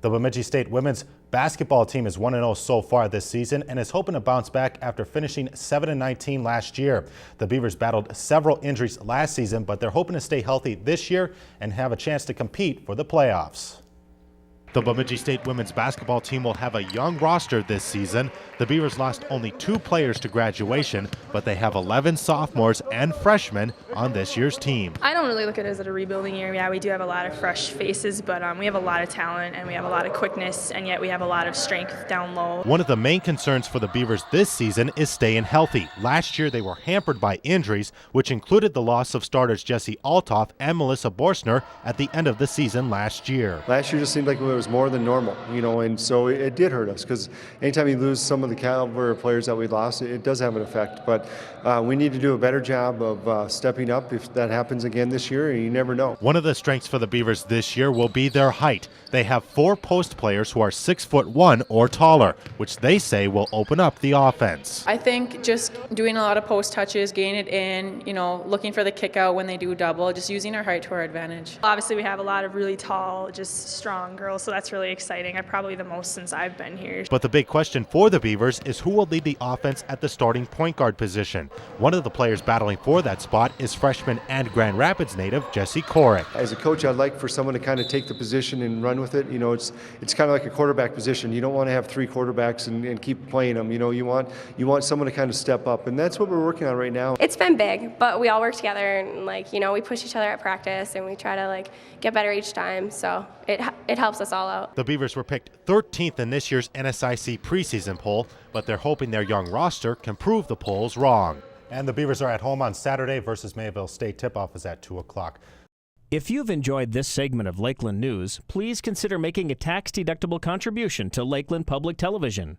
The Bemidji State women's basketball team is 1-0 so far this season and is hoping to bounce back after finishing 7-19 last year. The Beavers battled several injuries last season, but they're hoping to stay healthy this year and have a chance to compete for the playoffs. The Bemidji State women's basketball team will have a young roster this season. The Beavers lost only 2 players to graduation, but they have 11 sophomores and freshmen on this year's team. I don't really look at it as a rebuilding year. Yeah, we do have a lot of fresh faces, but we have a lot of talent and we have a lot of quickness, and yet we have a lot of strength down low. One of the main concerns for the Beavers this season is staying healthy. Last year they were hampered by injuries, which included the loss of starters Jesse Altoff and Melissa Borsner at the end of the season last year. Last year just seemed like it was more than normal, and so it did hurt us, because anytime you lose some of the caliber of players that we lost, it does have an effect. But we need to do a better job of stepping up if that happens again this year, and you never know. One of the strengths for the Beavers this year will be their height. They have 4 post players who are 6'1" or taller, which they say will open up the offense. I think just doing a lot of post touches, getting it in, looking for the kick out when they do double, just using our height to our advantage. Obviously we have a lot of really tall, just strong girls, so that's really exciting. I'm probably the most since I've been here. But the big question for the Beavers is who will lead the offense at the starting point guard position. One of the players battling for that spot is freshman and Grand Rapids native Jessie Korick. As a coach, I'd like for someone to kind of take the position and run with it. It's kind of like a quarterback position. You don't want to have 3 quarterbacks and keep playing them. You want someone to kind of step up, and that's what we're working on right now. It's been big, but we all work together, and we push each other at practice, and we try to get better each time. So it helps us all out. The Beavers were picked 13th in this year's NSIC preseason poll, but they're hoping their young roster can prove the polls wrong. And the Beavers are at home on Saturday versus Mayville State. Tip-off is at 2 o'clock. If you've enjoyed this segment of Lakeland News, please consider making a tax-deductible contribution to Lakeland Public Television.